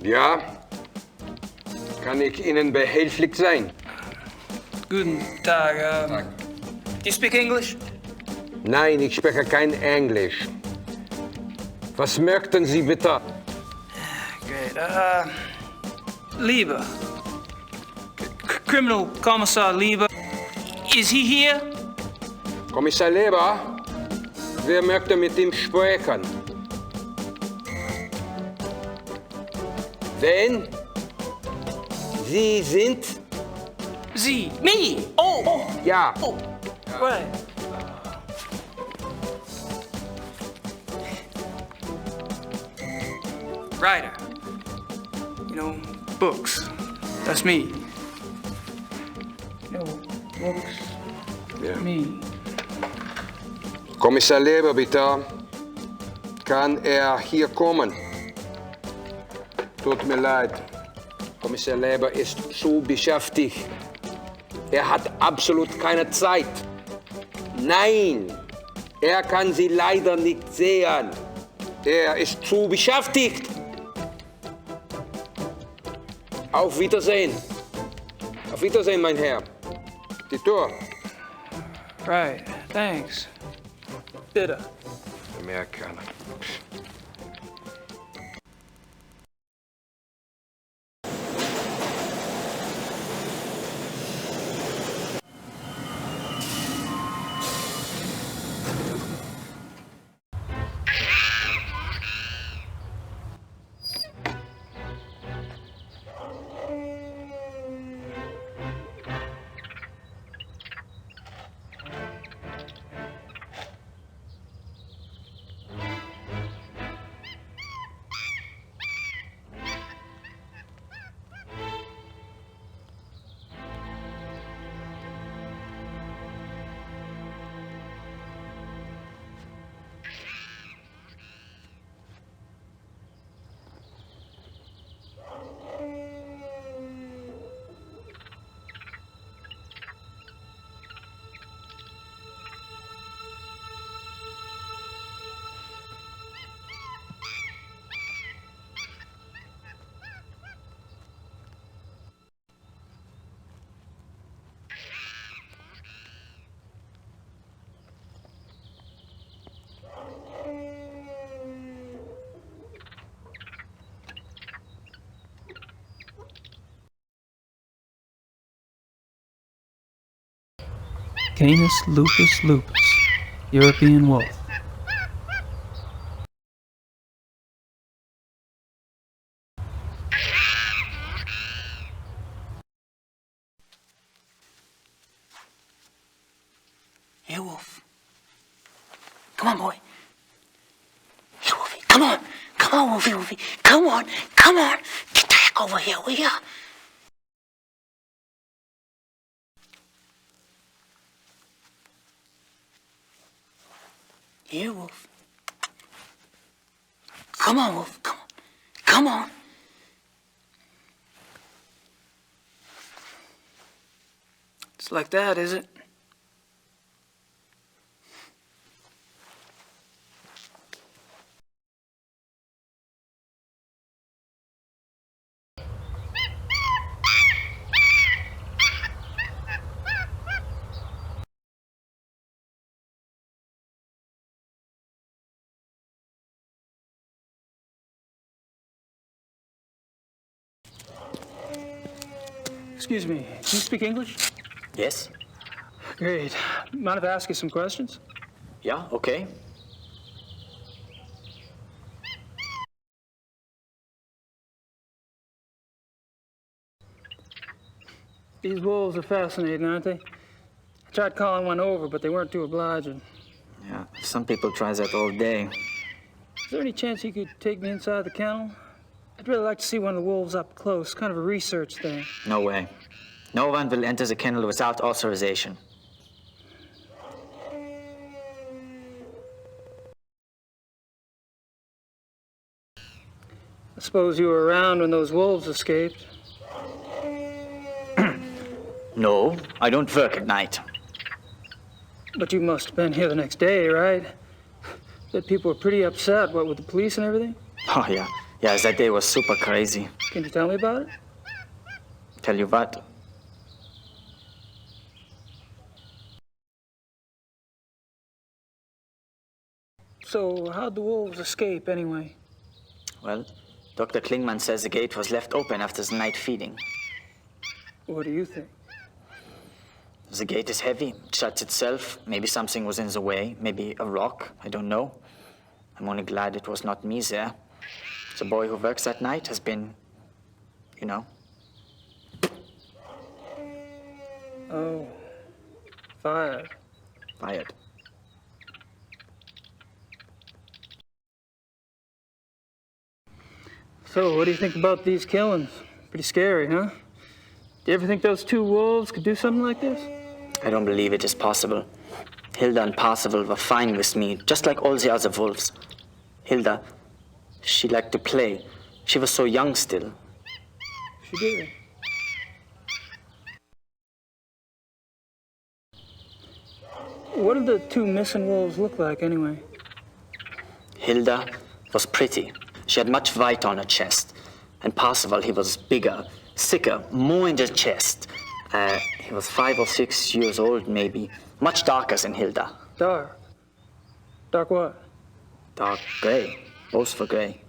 Ja, kann ich Ihnen behilflich sein? Guten Tag. Do you speak English? Nein, ich spreche kein Englisch. Was möchten Sie bitte? Great. Lieber. Criminal Commissar Lieber. Is he here? Kommissar Leber, wer möchte mit ihm sprechen? Wen? Sie sind? Sie. Me. Oh. Ja. Oh. Right. Writer. You know, books. That's me. You know, books. Ja. Me. Kommissar Leber, bitte. Kann er hier kommen? Tut mir leid. Kommissar Leber ist zu beschäftigt. Er hat absolut keine Zeit. Nein, er kann Sie leider nicht sehen. Er ist zu beschäftigt. Auf Wiedersehen. Auf Wiedersehen, mein Herr. Die Tür. Right. Thanks. Bitte. Amerikaner. Canis lupus lupus. European wolf. Here, Wolf. Come on, boy. Here, Wolfie. Come on. Come on, Wolfie, Wolfie. Come on. Come on. Get the heck over here, will ya? Here, Wolf. Come on, Wolf. Come on. Come on. It's like that, is it? Excuse me, do you speak English? Yes? Great. Mind if I ask you some questions? Yeah, okay. These wolves are fascinating, aren't they? I tried calling one over, but they weren't too obliging. Yeah, some people try that all day. Is there any chance you could take me inside the kennel? I'd really like to see one of the wolves up close, kind of a research thing. No way. No one will enter the kennel without authorization. I suppose you were around when those wolves escaped. No, I don't work at night. But you must have been here the next day, right? That people were pretty upset, what, with the police and everything? Oh, yeah. Yes, that day was super crazy. Can you tell me about it? Tell you what? So, how'd the wolves escape anyway? Well, Dr. Klingman says the gate was left open after the night feeding. What do you think? The gate is heavy, it shuts itself. Maybe something was in the way, maybe a rock, I don't know. I'm only glad it was not me there. The boy who works that night has been, you know. Oh, fired. Fired. So, what do you think about these killings? Pretty scary, huh? Do you ever think those two wolves could do something like this? I don't believe it is possible. Hilda and Parzival were fine with me, just like all the other wolves. Hilda, she liked to play. She was so young still. She did. What did the two missing wolves look like, anyway? Hilda was pretty. She had much white on her chest. And Parzival, he was bigger, thicker, more in the chest. He was 5 or 6 years old, maybe. Much darker than Hilda. Dark. Dark what? Dark gray. Both were gray.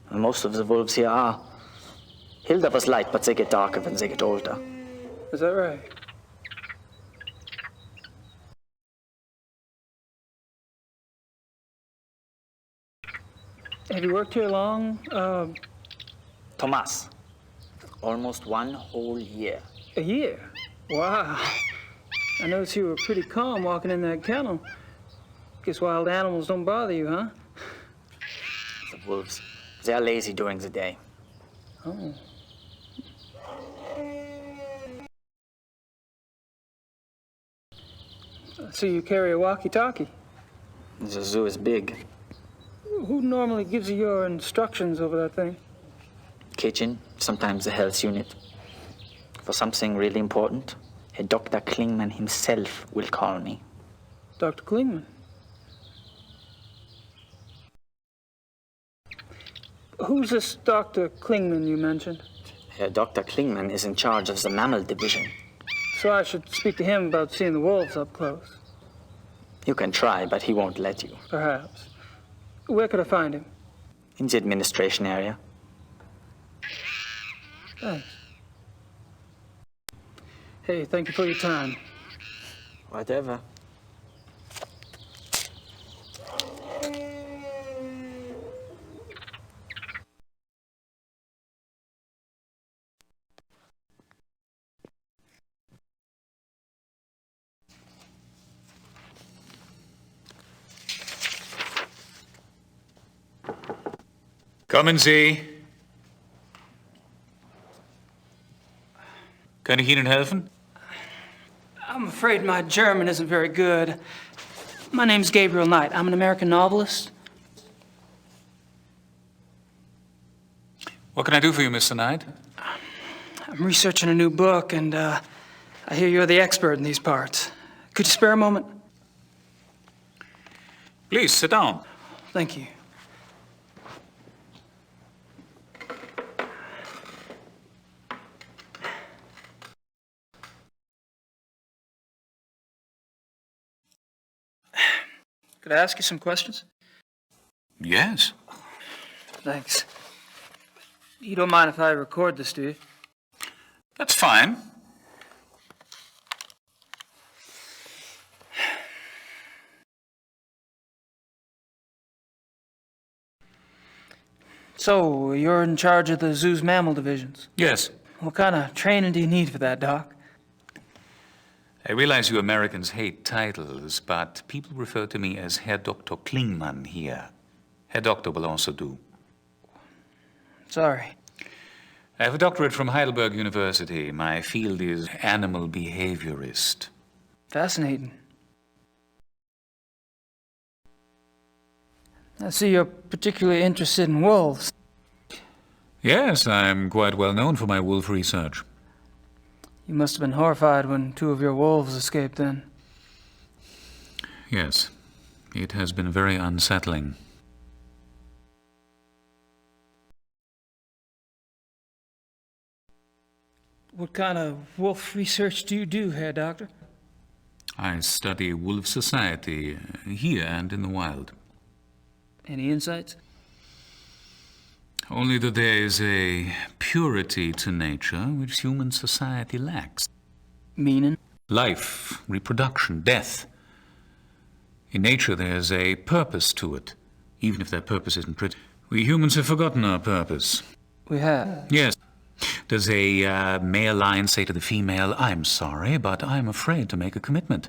And most of the wolves here are. Hilda was light, but they get darker when they get older. Is that right? Have you worked here long? Thomas. Almost 1 whole year. A year? Wow. I noticed you were pretty calm walking in that kennel. Guess wild animals don't bother you, huh? The wolves, they are lazy during the day. Oh. So you carry a walkie-talkie? The zoo is big. Who normally gives you your instructions over that thing? Kitchen, sometimes the health unit. For something really important, Dr. Klingman himself will call me. Dr. Klingman? Who's this Dr. Klingman you mentioned? Dr. Klingman is in charge of the mammal division. So I should speak to him about seeing the wolves up close. You can try, but he won't let you. Perhaps. Where could I find him? In the administration area. Thanks. Hey, thank you for your time. Whatever. Kommen Sie. Kann ich Ihnen helfen? I'm afraid my German isn't very good. My name's Gabriel Knight. I'm an American novelist. What can I do for you, Mr. Knight? I'm researching a new book, and I hear you're the expert in these parts. Could you spare a moment? Please, sit down. Thank you. Could I ask you some questions? Yes. Thanks. You don't mind if I record this, do you? That's fine. So, you're in charge of the zoo's mammal divisions. Yes. What kind of training do you need for that, Doc? I realize you Americans hate titles, but people refer to me as Herr Dr. Klingman here. Herr Doctor will also do. Sorry. I have a doctorate from Heidelberg University. My field is animal behaviorist. Fascinating. I see you're particularly interested in wolves. Yes, I'm quite well known for my wolf research. You must have been horrified when two of your wolves escaped then. Yes, it has been very unsettling. What kind of wolf research do you do, Herr Doctor? I study wolf society here and in the wild. Any insights? Only that there is a purity to nature which human society lacks. Meaning? Life, reproduction, death. In nature there's a purpose to it, even if that purpose isn't pretty. We humans have forgotten our purpose. We have. Yes. Does a male lion say to the female, "I'm sorry, but I'm afraid to make a commitment"?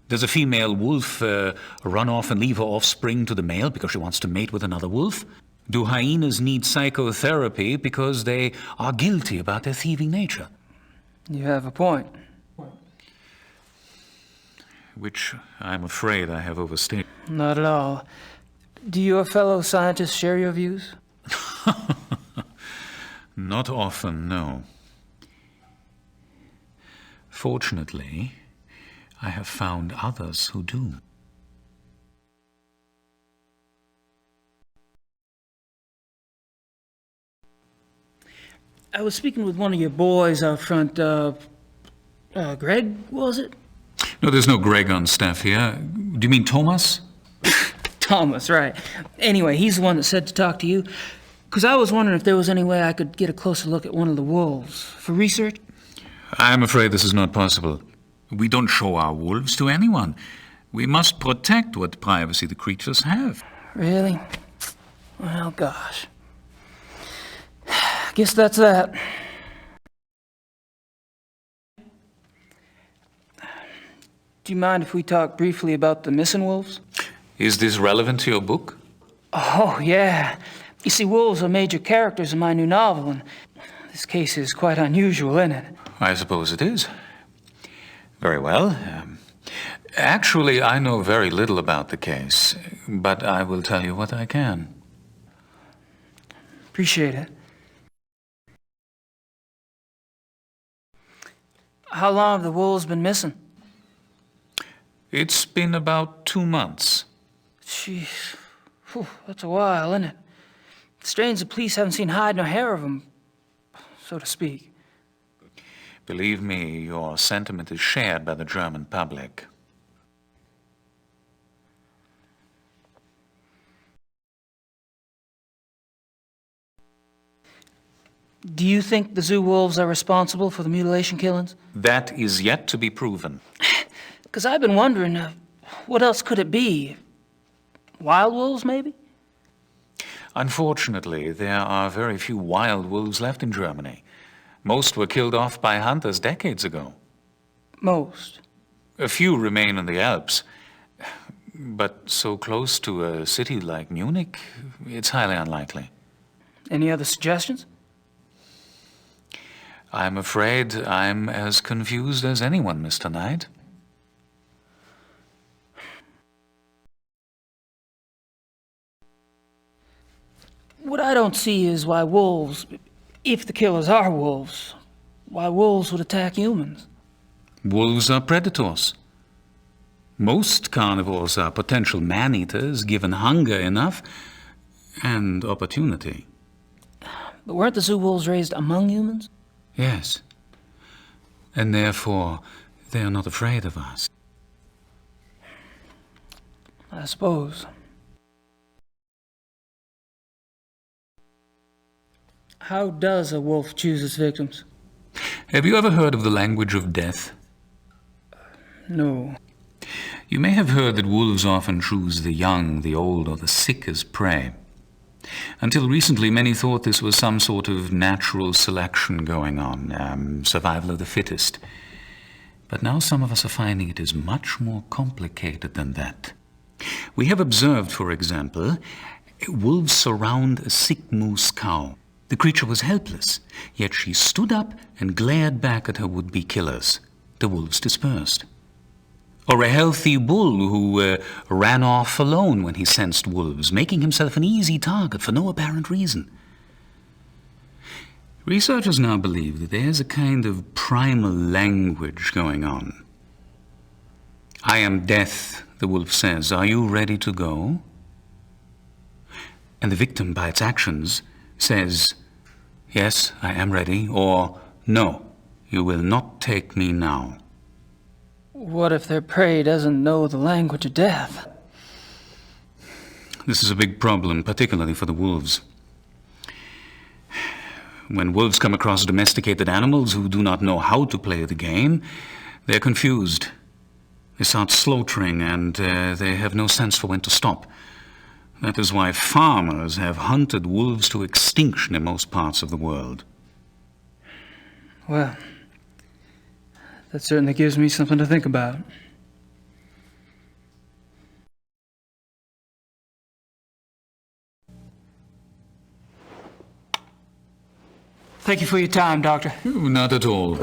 Does a female wolf run off and leave her offspring to the male because she wants to mate with another wolf? Do hyenas need psychotherapy because they are guilty about their thieving nature? You have a point. Which I'm afraid I have overstated. Not at all. Do your fellow scientists share your views? Not often, no. Fortunately, I have found others who do. I was speaking with one of your boys out front. Greg, was it? No, there's no Greg on staff here. Do you mean Thomas? Thomas, right. Anyway, he's the one that said to talk to you. Because I was wondering if there was any way I could get a closer look at one of the wolves for research. I'm afraid this is not possible. We don't show our wolves to anyone. We must protect what privacy the creatures have. Really? Well, gosh. Guess that's that. Do you mind if we talk briefly about the missing wolves? Is this relevant to your book? Oh, yeah. You see, wolves are major characters in my new novel, and this case is quite unusual, isn't it? I suppose it is. Very well. Actually, I know very little about the case, but I will tell you what I can. Appreciate it. How long have the wolves been missing? It's been about 2 months. Jeez. Whew, that's a while, isn't it? Strange the police haven't seen hide nor hair of them, so to speak. Believe me, your sentiment is shared by the German public. Do you think the zoo wolves are responsible for the mutilation killings? That is yet to be proven. Because I've been wondering, what else could it be? Wild wolves, maybe? Unfortunately, there are very few wild wolves left in Germany. Most were killed off by hunters decades ago. Most. A few remain in the Alps. But so close to a city like Munich, it's highly unlikely. Any other suggestions? I'm afraid I'm as confused as anyone, Mr. Knight. What I don't see is why wolves, if the killers are wolves, why wolves would attack humans. Wolves are predators. Most carnivores are potential man-eaters given hunger enough and opportunity. But weren't the zoo wolves raised among humans? Yes. And therefore, they are not afraid of us. I suppose. How does a wolf choose its victims? Have you ever heard of the language of death? No. You may have heard that wolves often choose the young, the old, or the sick as prey. Until recently, many thought this was some sort of natural selection going on, survival of the fittest. But now some of us are finding it is much more complicated than that. We have observed, for example, wolves surround a sick moose cow. The creature was helpless, yet she stood up and glared back at her would-be killers. The wolves dispersed. Or a healthy bull who ran off alone when he sensed wolves, making himself an easy target for no apparent reason. Researchers now believe that there's a kind of primal language going on. "I am death," the wolf says. "Are you ready to go?" And the victim, by its actions, says, "Yes, I am ready," or "No, You will not take me now. What if their prey doesn't know the language of death? This is a big problem, particularly for the wolves. When wolves come across domesticated animals who do not know how to play the game, they're confused. They start slaughtering, and they have no sense for when to stop. That is why farmers have hunted wolves to extinction in most parts of the world. Well, that certainly gives me something to think about. Thank you for your time, Doctor. Not at all.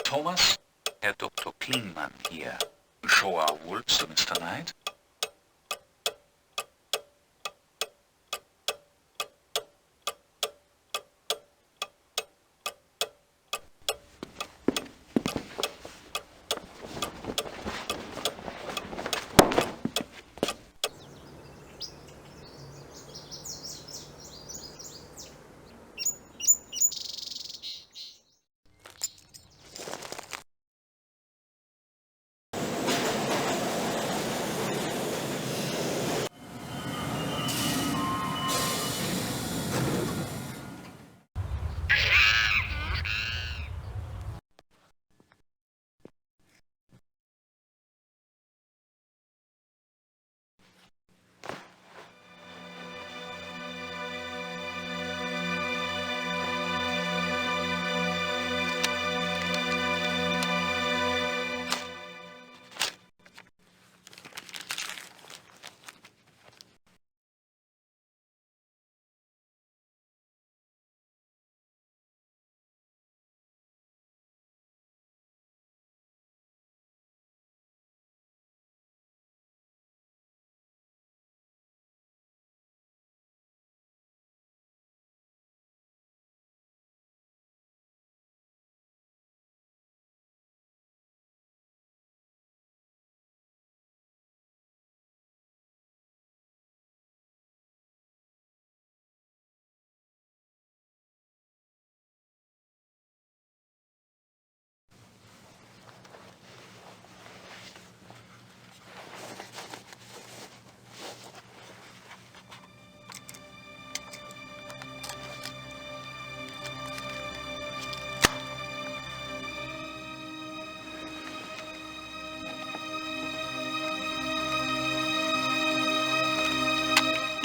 Thomas, Herr Dr. Klingmann hier. Show our wolves to Mr. Knight.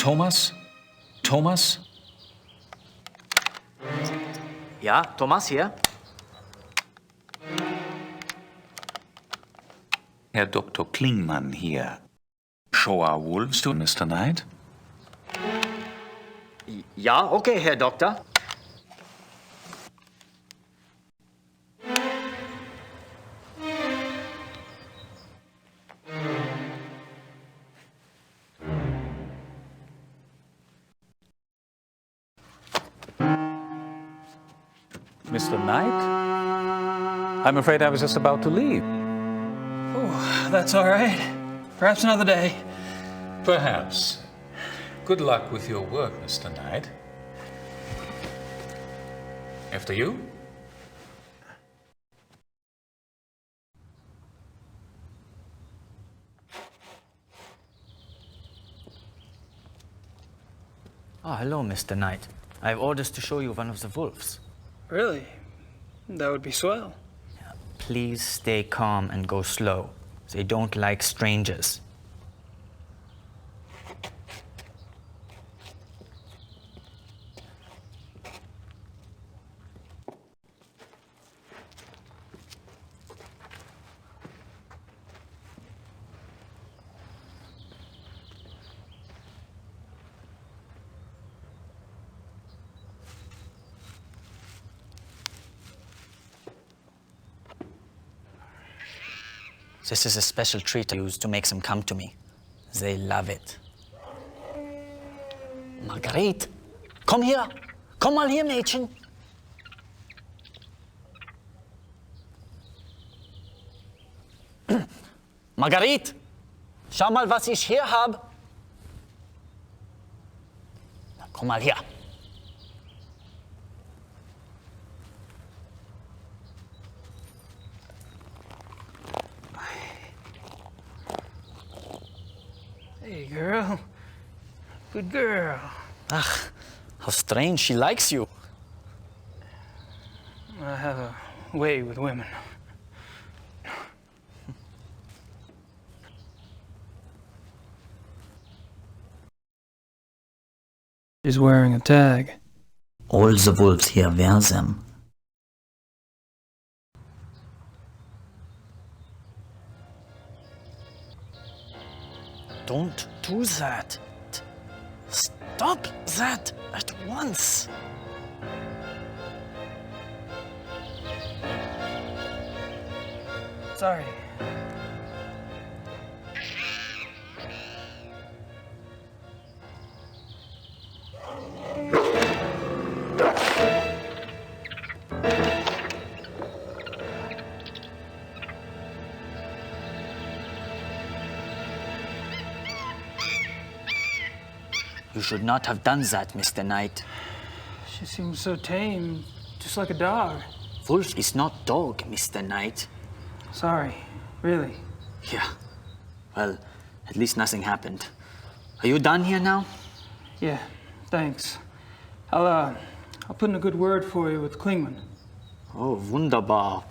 Thomas, Thomas? Ja, Thomas hier. Herr Dr. Klingmann hier. Show our wolves to Mr. Knight? Ja, okay, Herr Doktor. Mr. Knight? I'm afraid I was just about to leave. Oh, that's all right. Perhaps another day. Perhaps. Good luck with your work, Mr. Knight. After you? Oh, hello, Mr. Knight. I have orders to show you one of the wolves. Really? That would be swell. Please stay calm and go slow. They don't like strangers. This is a special treat I use to make them come to me. They love it. Marguerite, komm hier. Komm mal hier, Mädchen. Marguerite, schau mal, was ich hier habe. Komm mal her. Hey, girl. Good girl. Ach, how strange, she likes you. I have a way with women. She's wearing a tag. All the wolves here wear them. Don't do that. Stop that at once. Sorry. You should not have done that, Mr. Knight. She seems so tame, just like a dog. Wolf is not dog, Mr. Knight. Sorry, really. Yeah. Well, at least nothing happened. Are you done here now? Yeah, thanks. I'll put in a good word for you with Klingman. Oh, wunderbar.